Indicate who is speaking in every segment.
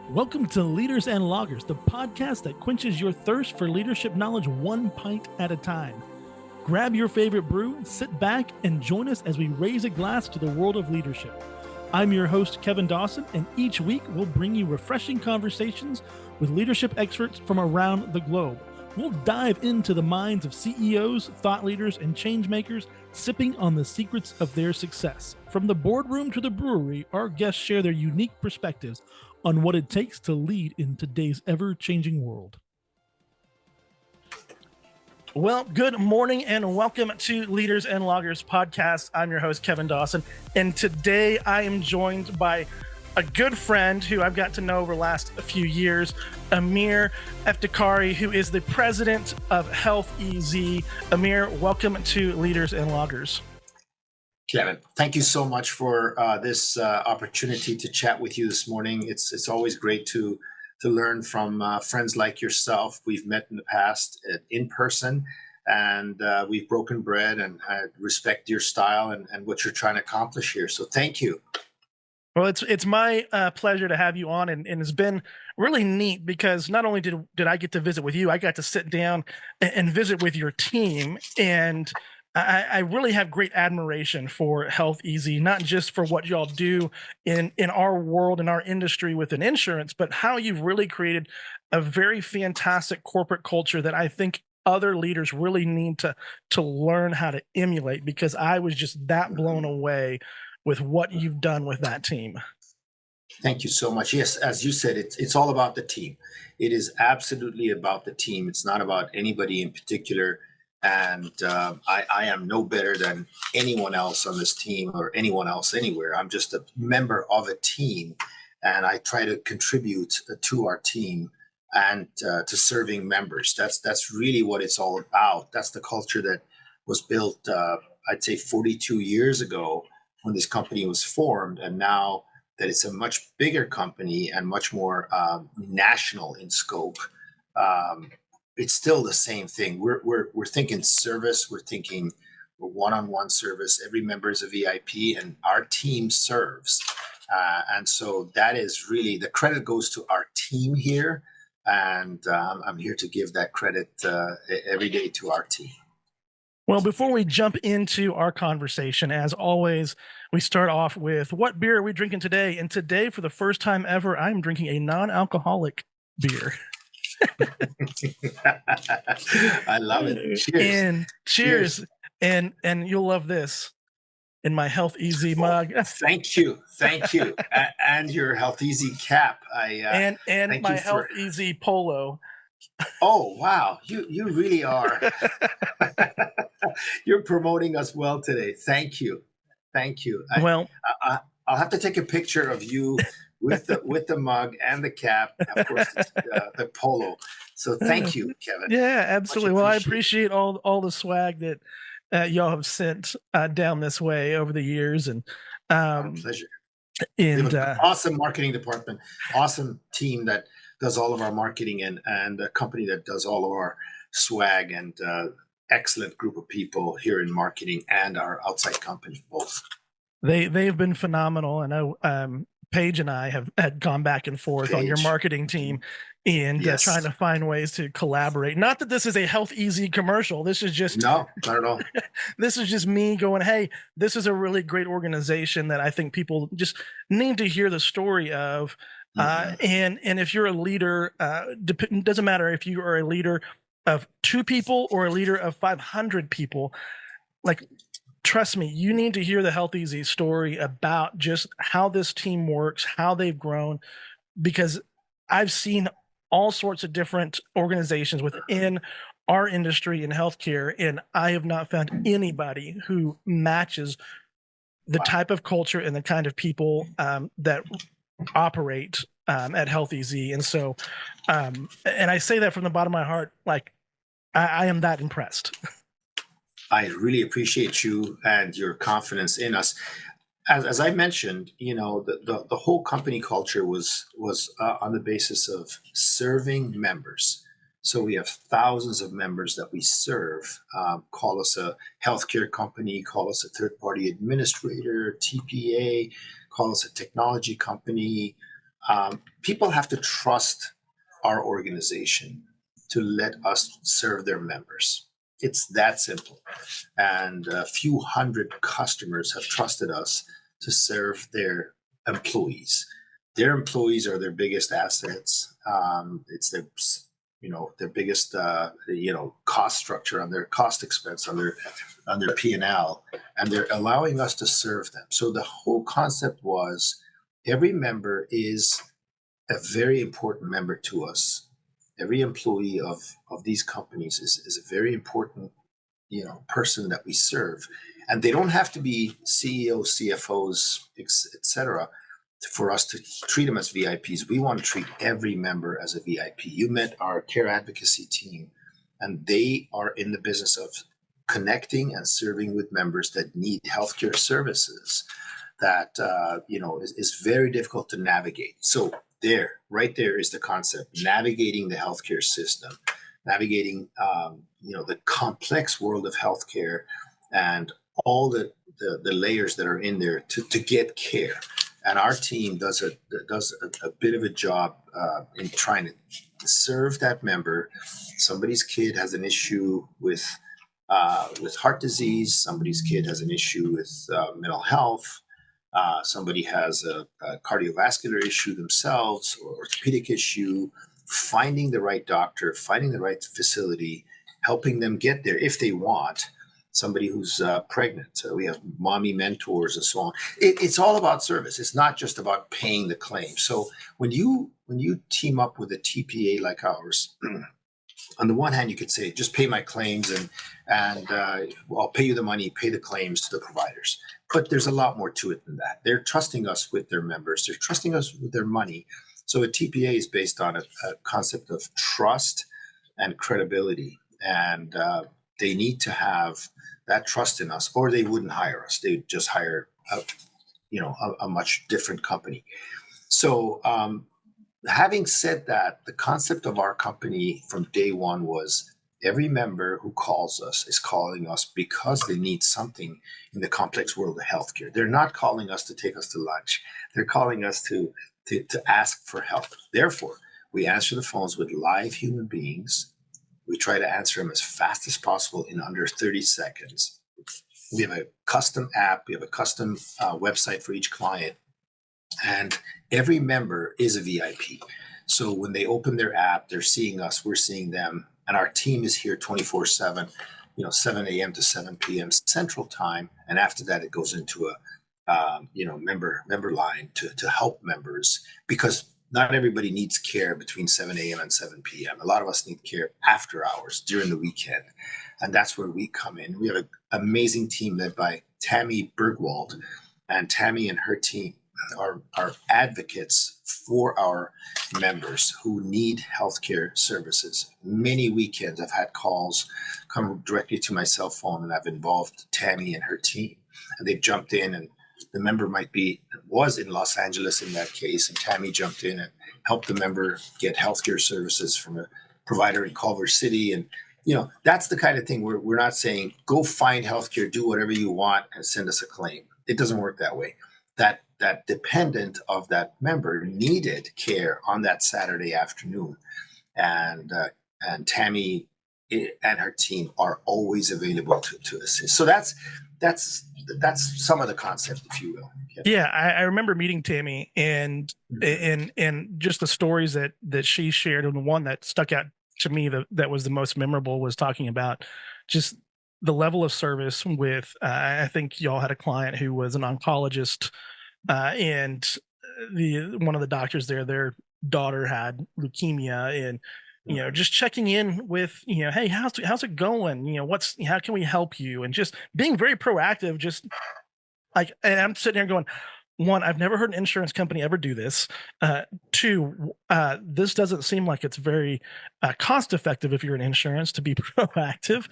Speaker 1: Welcome to Leaders and Loggers, the podcast that quenches your thirst for leadership knowledge one pint at a time. Grab your favorite brew, sit back, and join us as we raise a glass to the world of leadership. I'm your host, Kevin Dawson, and each week we'll bring you refreshing conversations with leadership experts from around the globe. We'll dive into the minds of CEOs, thought leaders, and change makers, sipping on the secrets of their success. From the boardroom to the brewery, our guests share their unique perspectives on what it takes to lead in today's ever-changing world. Well, good morning and welcome to Leaders and Loggers podcast. I'm your host, Kevin Dawson, and today I am joined by a good friend who I've got to know over the last few years, Amir Eftekhari, who is the President of HealthEZ. Amir, welcome to Leaders and Loggers.
Speaker 2: Kevin, thank you so much for this opportunity to chat with you this morning. It's always great to learn from friends like yourself. We've met in the past in person, and we've broken bread, and I respect your style and what you're trying to accomplish here. So thank you.
Speaker 1: Well, it's my pleasure to have you on, and it's been really neat because not only did I get to visit with you, I got to sit down and visit with your team, and I really have great admiration for HealthEZ, not just for what y'all do in our world, in our industry within insurance, but how you've really created a very fantastic corporate culture that I think other leaders really need to learn how to emulate, because I was just that blown away with what you've done with that team.
Speaker 2: Thank you so much. Yes, as you said, it's all about the team. It is absolutely about the team. It's not about anybody in particular. And I am no better than anyone else on this team or anyone else anywhere. I'm just a member of a team, and I try to contribute to our team and to serving members. That's really what it's all about. That's the culture that was built, I'd say 42 years ago when this company was formed, and now that it's a much bigger company and much more national in scope. It's still the same thing. We're thinking service. We're thinking one-on-one service. Every member is a VIP, and our team serves. And so that is really, the credit goes to our team here. And I'm here to give that credit every day to our team.
Speaker 1: Well, before we jump into our conversation, as always, we start off with what beer are we drinking today? And today, for the first time ever, I'm drinking a non-alcoholic beer.
Speaker 2: I love it. Cheers.
Speaker 1: And cheers. And you'll love this in my HealthEZ mug.
Speaker 2: Thank you. And your HealthEZ cap.
Speaker 1: And my HealthEZ polo.
Speaker 2: Oh, wow. You really are. You're promoting us well today. Thank you. I'll have to take a picture of you with the mug and the cap, of course, the polo. So thank you, Kevin.
Speaker 1: Yeah, absolutely. Well, I appreciate all the swag that y'all have sent down this way over the years, and
Speaker 2: our pleasure.
Speaker 1: And
Speaker 2: awesome marketing department, awesome team that does all of our marketing, and a company that does all of our swag, and excellent group of people here in marketing and our outside company both.
Speaker 1: They've been phenomenal. I know Paige and I had gone back and forth on your marketing team, and trying to find ways to collaborate. Not that this is a HealthEZ commercial. This is just
Speaker 2: no, not at all.
Speaker 1: This is just me going, hey, this is a really great organization that I think people just need to hear the story of. And if you're a leader, doesn't matter if you are a leader of 2 people or a leader of 500 people, like, trust me, you need to hear the HealthEZ story about just how this team works, how they've grown, because I've seen all sorts of different organizations within our industry in healthcare, and I have not found anybody who matches the type of culture and the kind of people that operate at HealthEZ. And so, and I say that from the bottom of my heart, like, I am that impressed.
Speaker 2: I really appreciate you and your confidence in us. As I mentioned, the whole company culture was on the basis of serving members. So we have thousands of members that we serve. Call us a healthcare company, call us a third-party administrator, TPA, call us a technology company, People have to trust our organization to let us serve their members. It's that simple. And a few hundred customers have trusted us to serve their employees. Their employees are their biggest assets. It's their, their biggest, cost structure on their cost expense on their P&L, and they're allowing us to serve them. So the whole concept was every member is a very important member to us. Every employee of these companies is a very important, person that we serve. And they don't have to be CEOs, CFOs, etc. for us to treat them as VIPs. We want to treat every member as a VIP. You met our care advocacy team, and they are in the business of connecting and serving with members that need healthcare services that is very difficult to navigate. So right there is the concept: navigating the healthcare system, navigating the complex world of healthcare, and all the layers that are in there to get care. And our team does a bit of a job in trying to serve that member. Somebody's kid has an issue with heart disease. Somebody's kid has an issue with mental health. Somebody has a cardiovascular issue themselves, or orthopedic issue. Finding the right doctor, finding the right facility, helping them get there if they want. Somebody who's pregnant. We have mommy mentors and so on. It's all about service. It's not just about paying the claim. So when you team up with a TPA like ours, on the one hand, you could say, just pay my claims and I'll pay you the money, pay the claims to the providers. But there's a lot more to it than that. They're trusting us with their members. They're trusting us with their money. So a TPA is based on a concept of trust and credibility. And they need to have that trust in us, or they wouldn't hire us. They would just hire a much different company. So having said that, the concept of our company from day one was every member who calls us is calling us because they need something in the complex world of healthcare. They're not calling us to take us to lunch. They're calling us to ask for help. Therefore, we answer the phones with live human beings. We try to answer them as fast as possible in under 30 seconds. We have a custom app. We have a custom website for each client. And every member is a VIP. So when they open their app, they're seeing us, we're seeing them. And our team is here 24/7, 7 a.m. to 7 p.m. Central Time. And after that, it goes into a member line to help members, because not everybody needs care between 7 a.m. and 7 p.m. A lot of us need care after hours during the weekend. And that's where we come in. We have an amazing team led by Tammy Bergwald, and Tammy and her team are advocates for our members who need healthcare services. Many weekends I've had calls come directly to my cell phone, and I've involved Tammy and her team, and they've jumped in, and the member was in Los Angeles in that case, and Tammy jumped in and helped the member get healthcare services from a provider in Culver City. And that's the kind of thing where we're not saying go find healthcare, do whatever you want, and send us a claim. It doesn't work that way. That dependent of that member needed care on that Saturday afternoon, and Tammy and her team are always available to assist. So that's some of the concept, if you will.
Speaker 1: Yeah, I remember meeting Tammy and just the stories that she shared, and the one that stuck out to me that was the most memorable was talking about just the level of service with. I think y'all had a client who was an oncologist. And one of the doctors there, their daughter had leukemia, and just checking in with hey, how's it going? How can we help you? And just being very proactive. Just like, and I'm sitting here going, one, I've never heard an insurance company ever do this. Two, this doesn't seem like it's very cost effective if you're in insurance to be proactive.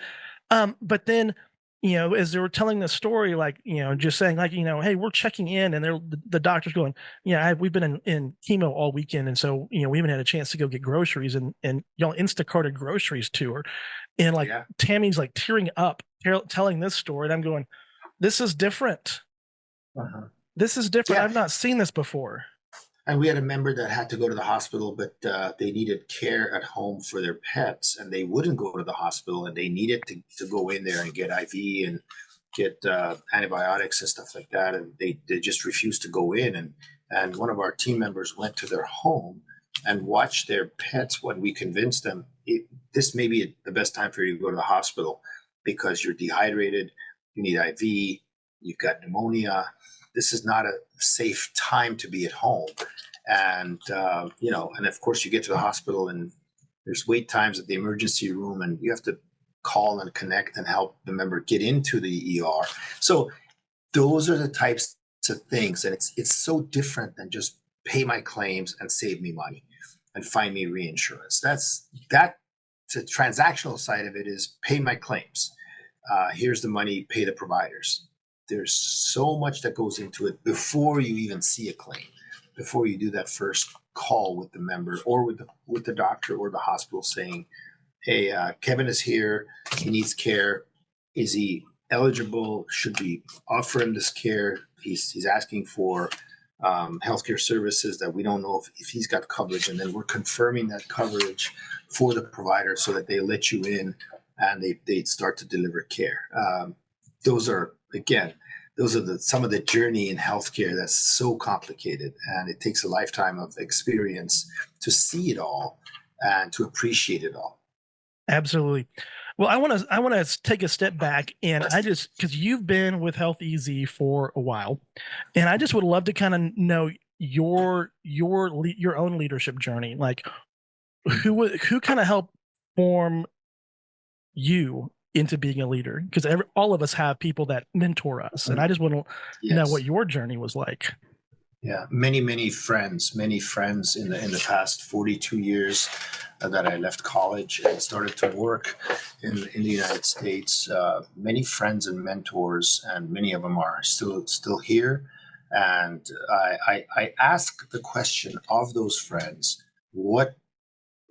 Speaker 1: But then as they were telling the story, like, just saying like, hey, we're checking in, and the doctor's going, we've been in chemo all weekend. And so, we haven't had a chance to go get groceries, and y'all Instacarted groceries to her. And like, Tammy's like tearing up, telling this story. And I'm going, this is different.
Speaker 2: Uh-huh.
Speaker 1: This is different.
Speaker 2: Yeah.
Speaker 1: I've not seen this before.
Speaker 2: And we had a member that had to go to the hospital, but they needed care at home for their pets, and they wouldn't go to the hospital, and they needed to go in there and get IV and get antibiotics and stuff like that, and they just refused to go in. And one of our team members went to their home and watched their pets when we convinced them this may be the best time for you to go to the hospital because you're dehydrated, you need IV, you've got pneumonia. This is not a safe time to be at home. And, and of course you get to the hospital and there's wait times at the emergency room and you have to call and connect and help the member get into the ER. So those are the types of things. And it's so different than just pay my claims and save me money and find me reinsurance. The transactional side of it is pay my claims. Here's the money, pay the providers. There's so much that goes into it before you even see a claim, before you do that first call with the member or with the doctor or the hospital saying, hey, Kevin is here, he needs care. Is he eligible? Should we offer him this care? He's asking for healthcare services that we don't know if he's got coverage, and then we're confirming that coverage for the provider so that they let you in and they start to deliver care. Those are some of the journey in healthcare that's so complicated, and it takes a lifetime of experience to see it all and to appreciate it all.
Speaker 1: Absolutely. Well, I want to take a step back, and because you've been with HealthEZ for a while, and I just would love to kind of know your own leadership journey. Like, who kind of helped form you into being a leader? Because all of us have people that mentor us, and I just want to know what your journey was like.
Speaker 2: Yeah, many friends in the past 42 years that I left college and started to work in the United States. Many friends and mentors, and many of them are still here. And I ask the question of those friends, what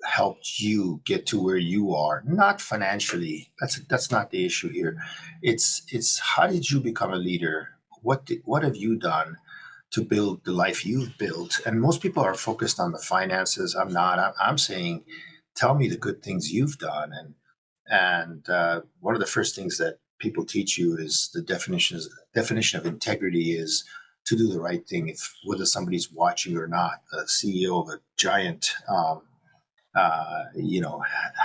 Speaker 2: helped you get to where you are? Not financially. That's not the issue here. It's how did you become a leader? What have you done to build the life you've built? And most people are focused on the finances. I'm not. I'm saying, tell me the good things you've done. And one of the first things that people teach you is the definition of integrity is to do the right thing, whether somebody's watching or not. The CEO of a giant,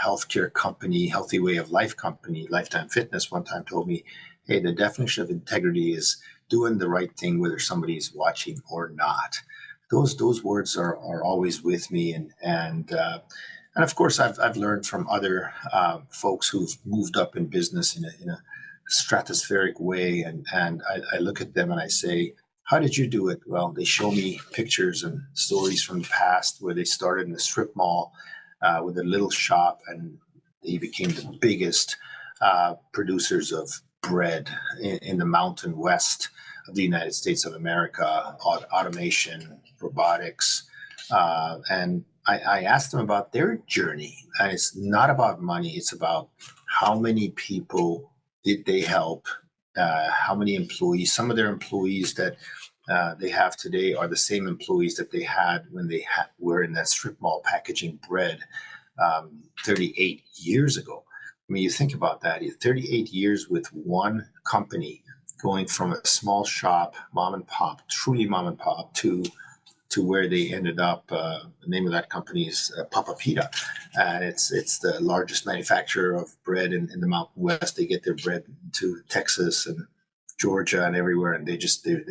Speaker 2: healthcare company, Healthy Way of Life company, Lifetime Fitness, one time told me, hey, the definition of integrity is doing the right thing whether somebody's watching or not. Those words are always with me, and of course I've learned from other folks who've moved up in business in a stratospheric way, and I look at them and I say, how did you do it? Well, they show me pictures and stories from the past where they started in a strip mall with a little shop, and they became the biggest producers of bread in the Mountain West of the United States of America, automation, robotics. And I asked them about their journey. And it's not about money. It's about how many people did they help, how many employees. Some of their employees that they have today are the same employees that they had when they were in that strip mall packaging bread 38 years ago. I mean, you think about that, 38 years with one company going from a small shop, mom and pop, truly mom and pop, to where they ended up. The name of that company is Papa Pita. And it's the largest manufacturer of bread in the Mountain West. They get their bread to Texas and Georgia and everywhere, and they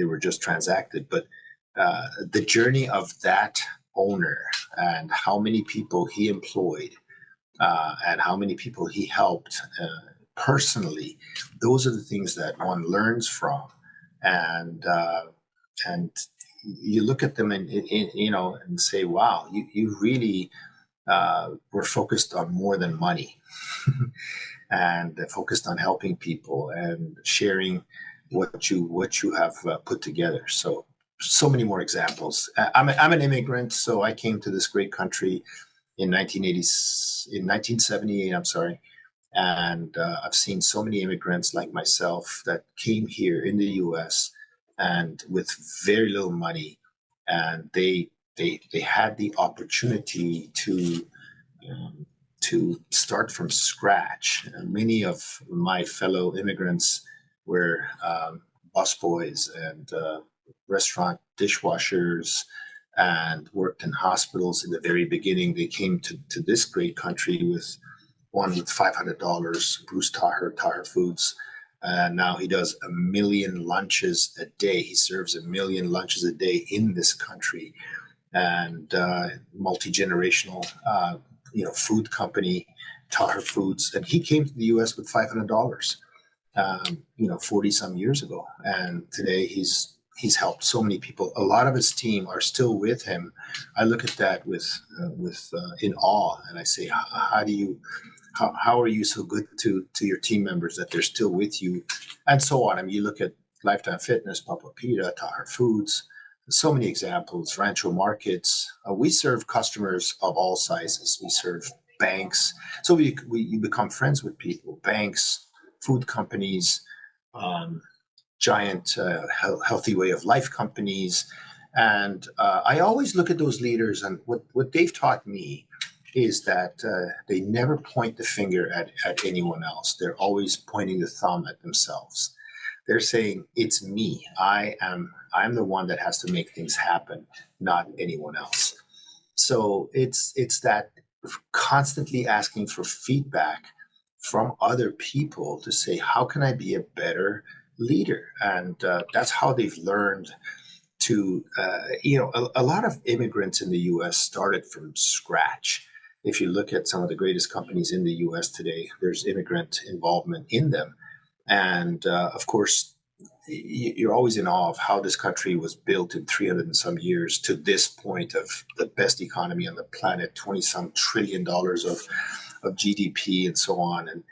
Speaker 2: were just transacted. But the journey of that owner and how many people he employed and how many people he helped personally, those are the things that one learns from, and you look at them and say, wow, you really were focused on more than money and focused on helping people and sharing what you have put together. So many more examples. I'm an immigrant, so I came to this great country in 1978. I'm sorry. And I've seen so many immigrants like myself that came here in the U.S. and with very little money, and they they had the opportunity to start from scratch. Many of my fellow immigrants were busboys and restaurant dishwashers and worked in hospitals in the very beginning. They came to this great country with one with $500, Bruce Taher Foods. Now he does 1 million lunches a day. He serves 1 million lunches a day in this country, and multi-generational, food company, Taher Foods. And he came to the U.S. with $500, 40 some years ago. And today he's helped so many people. A lot of his team are still with him. I look at that with in awe, and I say, how are you so good to your team members that they're still with you, and so on. I mean, you look at Lifetime Fitness, Papa Pita, Taher Foods, so many examples, Rancho Markets. We serve customers of all sizes. We serve banks. So you become friends with people, banks, food companies, giant healthy way of life companies. And I always look at those leaders, and what they've taught me is that they never point the finger at anyone else. They're always pointing the thumb at themselves. They're saying, it's me. I'm the one that has to make things happen, not anyone else. So it's that constantly asking for feedback from other people to say, how can I be a better leader? And that's how they've learned to, a lot of immigrants in the U.S. started from scratch. If you look at some of the greatest companies in the U.S. today, there's immigrant involvement in them. And of course, you're always in awe of how this country was built in 300 and some years to this point of the best economy on the planet, 20 some trillion dollars of GDP and so on, and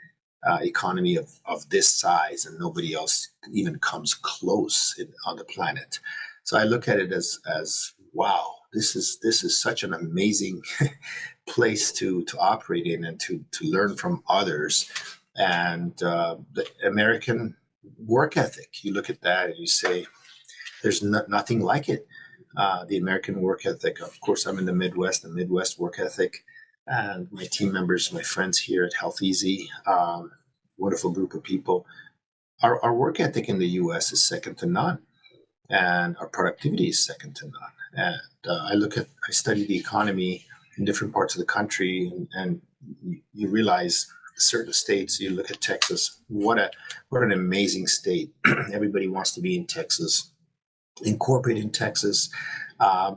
Speaker 2: economy of this size, and nobody else even comes close on the planet. So I look at it as wow, this is such an amazing place to operate in and to learn from others. And the American work ethic, you look at that and you say, there's nothing like it. The American work ethic, of course, I'm in the Midwest work ethic, and my team members, my friends here at HealthEZ, wonderful group of people. Our work ethic in the U.S. is second to none, and our productivity is second to none. And I study the economy in different parts of the country, and you realize certain states. You look at Texas. What an amazing state! Everybody wants to be in Texas, incorporate in Texas,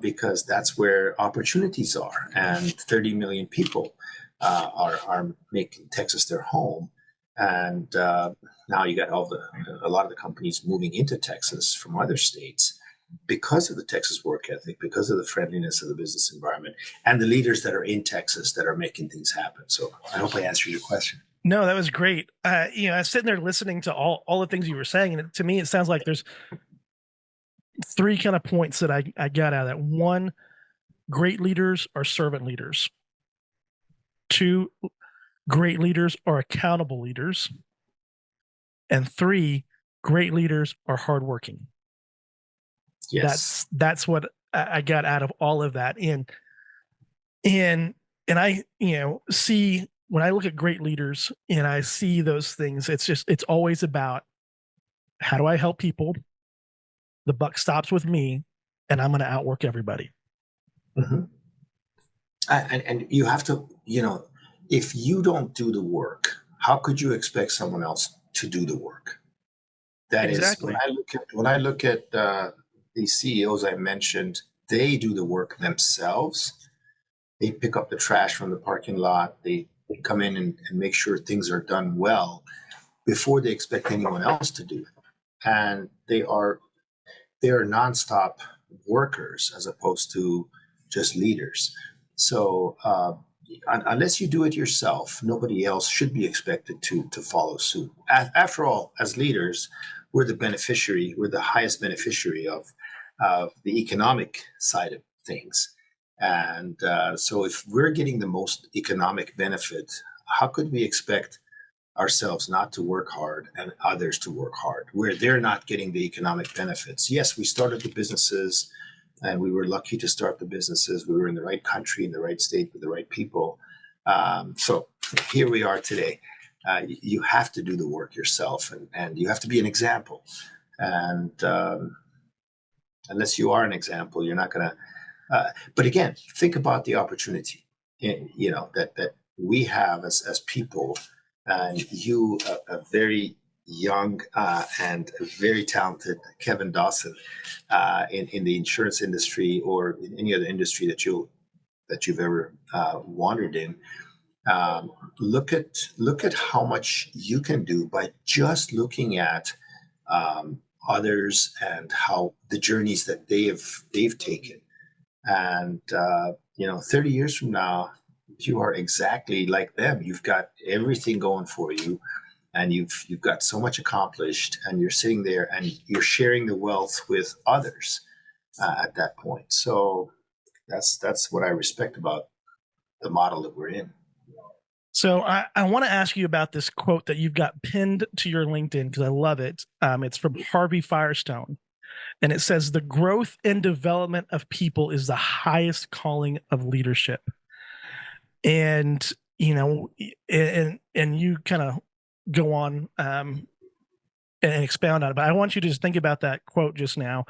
Speaker 2: because that's where opportunities are. And 30 million people are making Texas their home. And now you got a lot of the companies moving into Texas from other states because of the Texas work ethic, because of the friendliness of the business environment, and the leaders that are in Texas that are making things happen. So I hope I answered your question.
Speaker 1: No, that was great. I was sitting there listening to all the things you were saying, and to me, it sounds like there's three kind of points that I got out of that. One, great leaders are servant leaders. Two, great leaders are accountable leaders. And three, great leaders are hardworking.
Speaker 2: Yes.
Speaker 1: That's what I got out of all of that. And I, see when I look at great leaders and I see those things, it's always about, how do I help people? The buck stops with me, and I'm going to outwork everybody.
Speaker 2: Mm-hmm. And you have to, if you don't do the work, how could you expect someone else to do the work? That
Speaker 1: Exactly.
Speaker 2: is, when I look at these CEOs I mentioned, they do the work themselves. They pick up the trash from the parking lot. They come in and make sure things are done well before they expect anyone else to do it. And they are nonstop workers as opposed to just leaders. So unless you do it yourself, nobody else should be expected to follow suit. After all, as leaders, we're the highest beneficiary of the economic side of things. And so if we're getting the most economic benefit, how could we expect ourselves not to work hard and others to work hard where they're not getting the economic benefits? Yes, we started the businesses. and we were lucky to start the businesses. We were in the right country, in the right state, with the right people. So here we are today. You have to do the work yourself, and you have to be an example. And unless you are an example, you're not going to. But again, think about the opportunity, that we have as people, and you, a very young and a very talented Kevin Dawson, in the insurance industry or in any other industry that you've ever wandered in. Look at how much you can do by just looking at others and how the journeys that they've taken. And 30 years from now, you are exactly like them. You've got everything going for you, and you've got so much accomplished, and you're sitting there and you're sharing the wealth with others at that point. So that's what I respect about the model that we're in.
Speaker 1: So I want to ask you about this quote that you've got pinned to your LinkedIn because I love it. It's from Harvey Firestone. And it says, the growth and development of people is the highest calling of leadership. And, and you kind of go on and expound on it. But I want you to just think about that quote just now.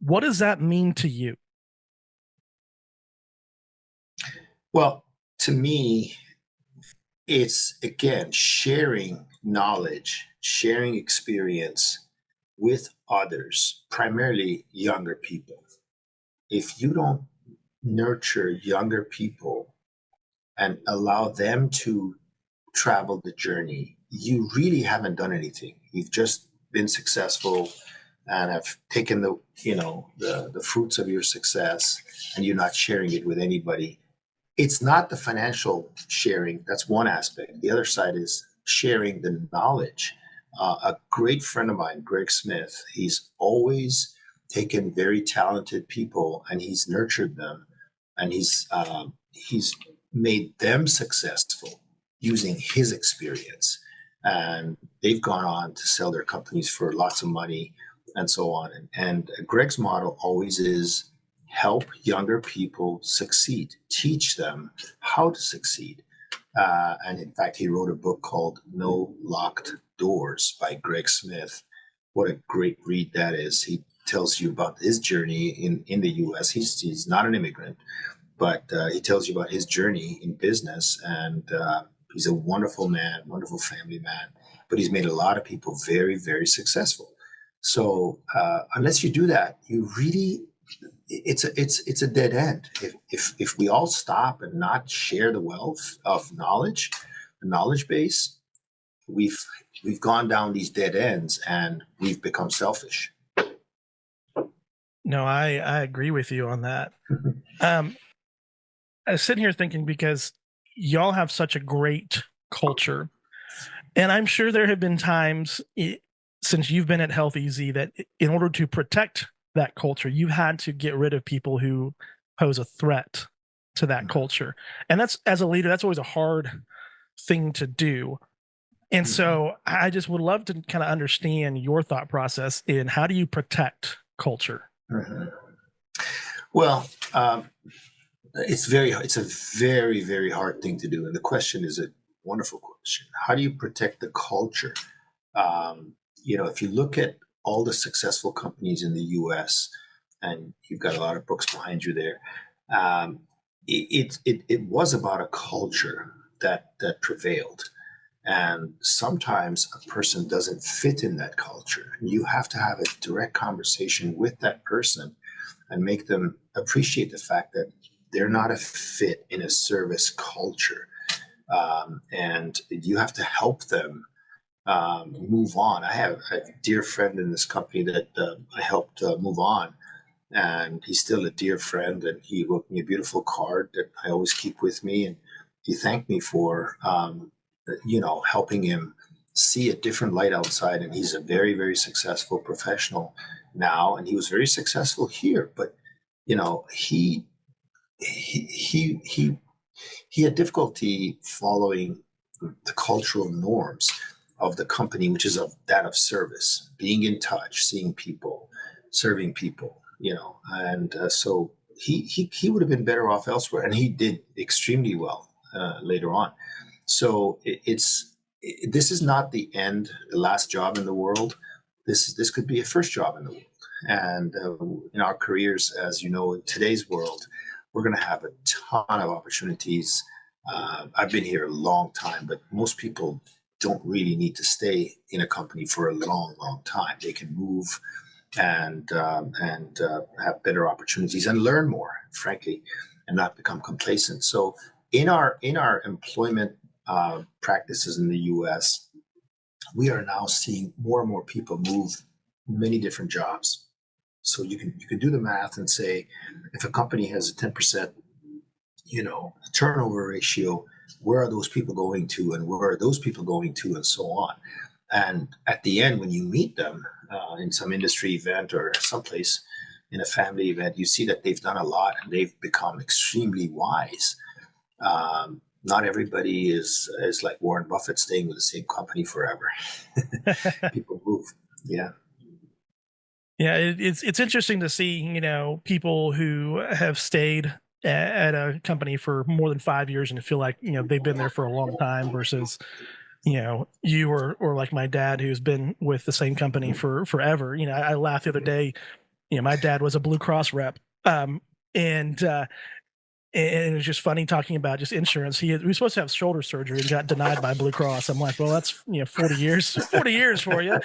Speaker 1: What does that mean to you?
Speaker 2: Well, to me, it's, again, sharing knowledge, sharing experience with others, primarily younger people. If you don't nurture younger people and allow them to travel the journey, you really haven't done anything. You've just been successful and have taken the fruits of your success, and you're not sharing it with anybody. It's not the financial sharing. That's one aspect. The other side is sharing the knowledge. A great friend of mine, Greg Smith, he's always taken very talented people and he's nurtured them, and he's made them successful using his experience. And they've gone on to sell their companies for lots of money and so on. And Greg's model always is help younger people succeed, teach them how to succeed. And in fact, he wrote a book called No Locked Doors by Greg Smith. What a great read that is. He tells you about his journey in the US. He's not an immigrant, but he tells you about his journey in business. And he's a wonderful man, wonderful family man, but he's made a lot of people very, very successful. So unless you do that, you really, it's a dead end. If we all stop and not share the wealth of knowledge, the knowledge base, we've gone down these dead ends and we've become selfish.
Speaker 1: No, I agree with you on that. I was sitting here thinking, because y'all have such a great culture, and I'm sure there have been times since you've been at HealthEZ that in order to protect that culture, you've had to get rid of people who pose a threat to that culture. And that's, as a leader, that's always a hard thing to do. And so I just would love to kind of understand your thought process in how do you protect culture?
Speaker 2: Well, it's a very, very hard thing to do. And the question is a wonderful question. How do you protect the culture? If you look at all the successful companies in the US, and you've got a lot of books behind you there, it was about a culture that prevailed. And sometimes a person doesn't fit in that culture. You have to have a direct conversation with that person and make them appreciate the fact that they're not a fit in a service culture. And you have to help them move on. I have a dear friend in this company that I helped move on, and he's still a dear friend, and he wrote me a beautiful card that I always keep with me, and he thanked me for helping him see a different light outside. And he's a very, very successful professional now, and he was very successful here, but he had difficulty following the cultural norms of the company, which is of service, being in touch, seeing people, serving people. and so he would have been better off elsewhere, and he did extremely well later on. So this is not the end, the last job in the world. This could be a first job in the world. And in our careers, as you know, in today's world, we're going to have a ton of opportunities. I've been here a long time, but most people don't really need to stay in a company for a long, long time. They can move and have better opportunities and learn more, frankly, and not become complacent. So in our employment practices in the U.S., we are now seeing more and more people move many different jobs. So you can do the math and say, if a company has a 10%, turnover ratio, where are those people going to, and where are those people going to, and so on. And at the end, when you meet them in some industry event or someplace in a family event, you see that they've done a lot and they've become extremely wise. Not everybody is like Warren Buffett staying with the same company forever. People move. Yeah.
Speaker 1: Yeah, it's interesting to see, people who have stayed at a company for more than 5 years and feel like, they've been there for a long time versus, you or like my dad who's been with the same company for forever. I laughed the other day, my dad was a Blue Cross rep. And it was just funny talking about just insurance. We were supposed to have shoulder surgery and got denied by Blue Cross. I'm like, well, that's 40 years for you.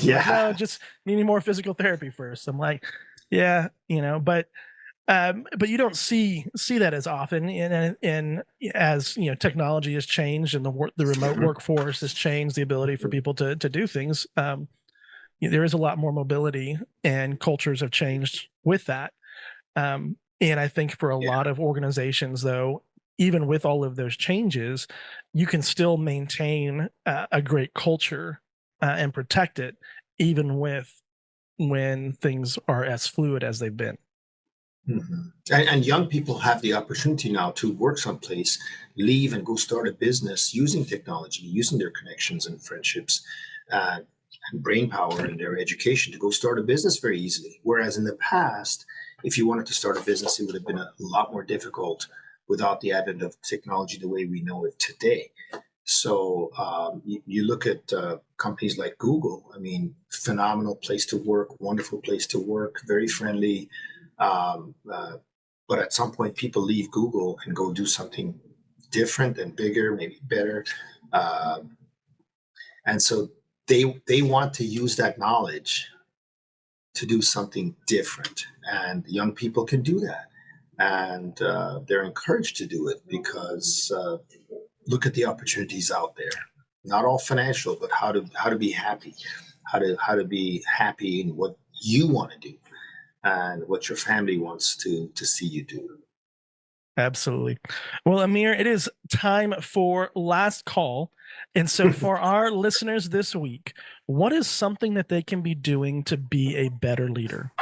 Speaker 2: Yeah.
Speaker 1: Like, no, just needing more physical therapy first. I'm like, yeah, but you don't see that as often. And as technology has changed and the remote workforce has changed the ability for people to do things. There is a lot more mobility, and cultures have changed with that. And I think for a lot of organizations, though, even with all of those changes, you can still maintain a great culture and protect it, even when things are as fluid as they've been.
Speaker 2: Mm-hmm. And young people have the opportunity now to work someplace, leave and go start a business using technology, using their connections and friendships and brain power and their education to go start a business very easily. Whereas in the past, if you wanted to start a business, it would have been a lot more difficult without the advent of technology the way we know it today. So you look at companies like Google. I mean, phenomenal place to work, wonderful place to work, very friendly. But at some point, people leave Google and go do something different and bigger, maybe better. And so they want to use that knowledge to do something different. And young people can do that. And they're encouraged to do it because look at the opportunities out there. Not all financial, but how to be happy, how to be happy in what you want to do and what your family wants to see you do.
Speaker 1: Absolutely. Well, Amir, it is time for last call. And so for our listeners this week, what is something that they can be doing to be a better leader?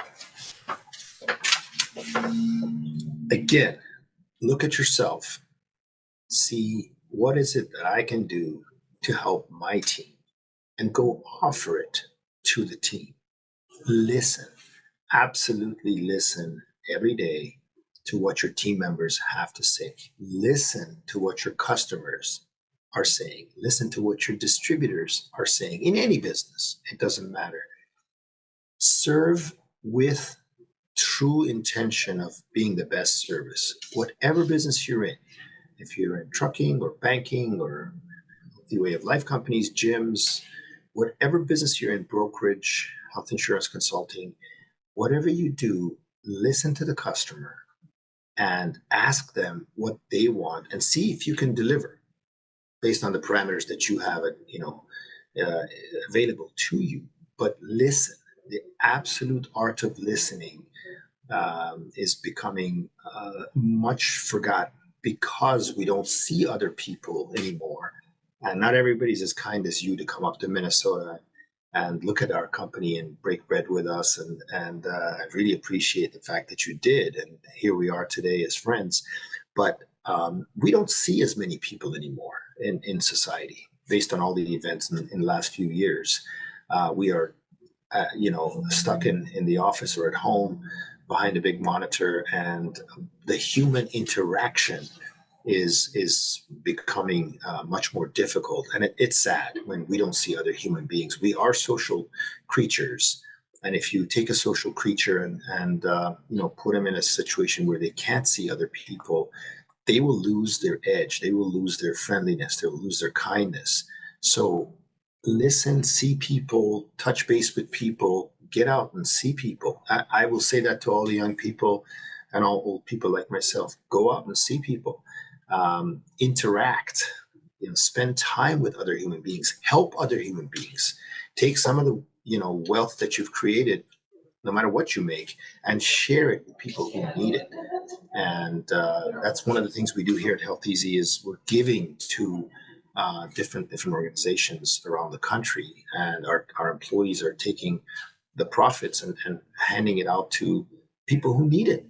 Speaker 2: Again, look at yourself. See, what is it that I can do to help my team? And go offer it to the team. Listen, absolutely listen every day to what your team members have to say. Listen to what your customers are saying. Listen to what your distributors are saying in any business. It doesn't matter. Serve with true intention of being the best service, whatever business you're in. If you're in trucking or banking or the way of life companies, gyms, whatever business you're in, brokerage, health insurance consulting, whatever you do, listen to the customer and ask them what they want and see if you can deliver based on the parameters that you have available to you. But listen, the absolute art of listening is becoming much forgotten because we don't see other people anymore. And not everybody's as kind as you to come up to Minnesota and look at our company and break bread with us. And I really appreciate the fact that you did. And here we are today as friends. But we don't see as many people anymore in society based on all the events in the last few years. We are stuck in the office or at home behind a big monitor, and the human interaction is becoming much more difficult. And it's sad when we don't see other human beings. We are social creatures. And if you take a social creature and put them in a situation where they can't see other people, they will lose their edge. They will lose their friendliness. They will lose their kindness. So listen, see people, touch base with people, get out and see people. I will say that to all the young people and all old people like myself. Go out and see people, interact, spend time with other human beings, help other human beings. Take some of the wealth that you've created, no matter what you make, and share it with people who need it. And that's one of the things we do here at HealthEZ is we're giving to different organizations around the country, and our employees are taking the profits and handing it out to people who need it.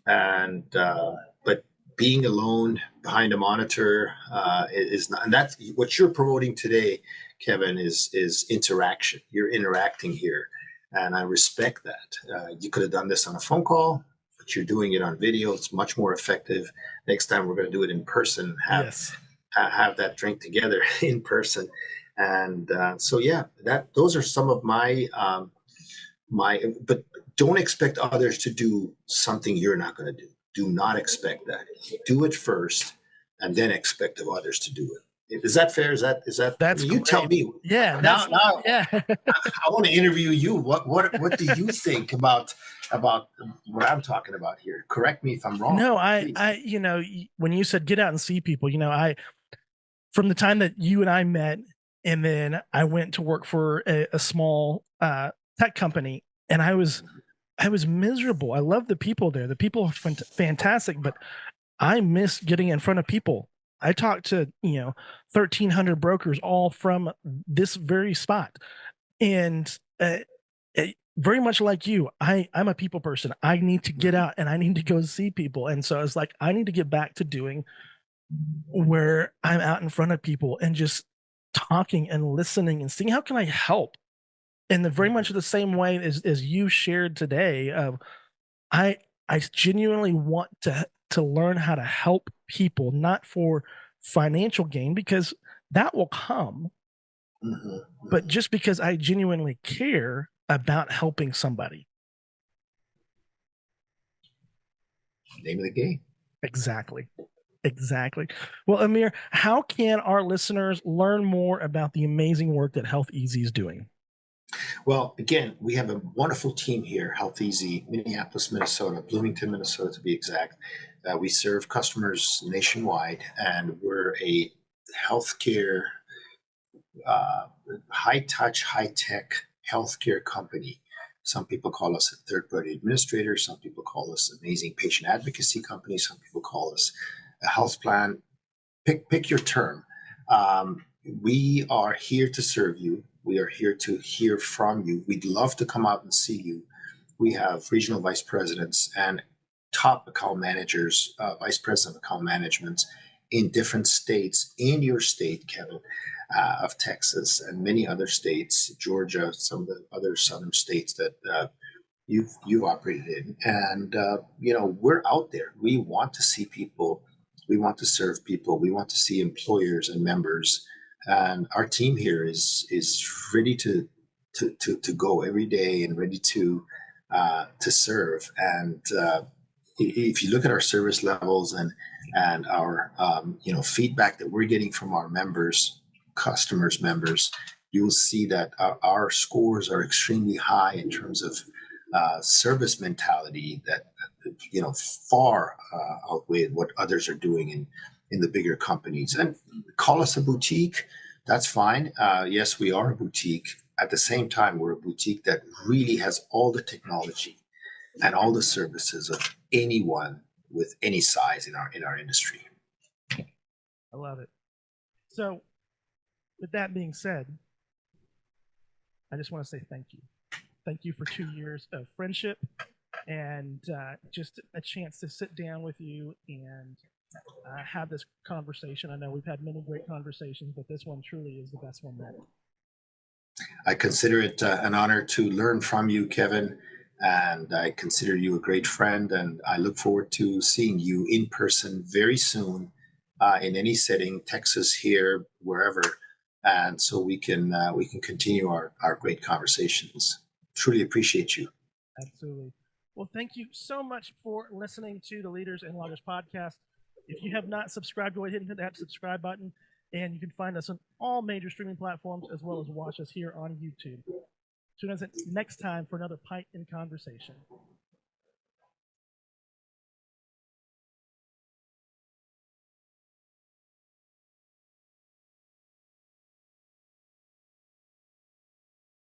Speaker 2: And but being alone behind a monitor is not, and that's what you're promoting today, Kevin, is interaction. You're interacting here, and I respect that. You could have done this on a phone call, but you're doing it on video. It's much more effective. Next time we're going to do it in person. Have that drink together in person. And so yeah, those are some of my but don't expect others to do something you're not going to do. Do not expect that. Do it first and then expect of others to do it. Is that fair? Is that
Speaker 1: That's
Speaker 2: you
Speaker 1: great.
Speaker 2: tell me.
Speaker 1: Yeah,
Speaker 2: Now
Speaker 1: yeah.
Speaker 2: I want to interview you. What do you think about what I'm talking about here? Correct me if I'm wrong.
Speaker 1: No, when you said get out and see people, from the time that you and I met, and then I went to work for a small tech company, and I was miserable. I love the people there. The people are fantastic, but I miss getting in front of people. I talked to 1,300 brokers all from this very spot, and very much like you, I'm a people person. I need to get out and I need to go see people, and so it's like I need to get back to doing where I'm out in front of people and just talking and listening and seeing how can I help in the very much the same way as you shared today. I genuinely want to learn how to help people, not for financial gain, because that will come, but just because I genuinely care about helping somebody.
Speaker 2: Name of the game.
Speaker 1: Exactly. Well, Amir, how can our listeners learn more about the amazing work that HealthEZ is doing?
Speaker 2: Well, again, we have a wonderful team here, HealthEZ, Minneapolis, Minnesota, Bloomington, Minnesota, to be exact. We serve customers nationwide, and we're a healthcare, high-touch, high-tech healthcare company. Some people call us a third-party administrator. Some people call us amazing patient advocacy company. Some people call us a health plan. Pick your term. We are here to serve you. We are here to hear from you. We'd love to come out and see you. We have regional vice presidents and top account managers, vice president of account management in different states, in your state, Kevin, of Texas, and many other states, Georgia, some of the other southern states that you've operated in. And we're out there. We want to see people. We want to serve people. We want to see employers and members. And our team here is ready to go every day and ready to serve. And if you look at our service levels and our feedback that we're getting from our members, customers, members, you will see that our scores are extremely high in terms of service mentality that far outweigh what others are doing in the bigger companies. And call us a boutique, that's fine. Yes, we are a boutique. At the same time, we're a boutique that really has all the technology and all the services of anyone with any size in our industry.
Speaker 1: I love it. So, with that being said, I just want to say thank you. Thank you for 2 years of friendship and just a chance to sit down with you and have this conversation. I know we've had many great conversations, but this one truly is the best one yet.
Speaker 2: I consider it an honor to learn from you, Kevin, and I consider you a great friend. And I look forward to seeing you in person very soon, in any setting, Texas, here, wherever, and so we can continue our great conversations. Truly appreciate you.
Speaker 1: Absolutely. Well, thank you so much for listening to the Leaders and Loggers podcast. If you have not subscribed, go ahead and hit that subscribe button. And you can find us on all major streaming platforms as well as watch us here on YouTube. Tune us in next time for another Pint in Conversation.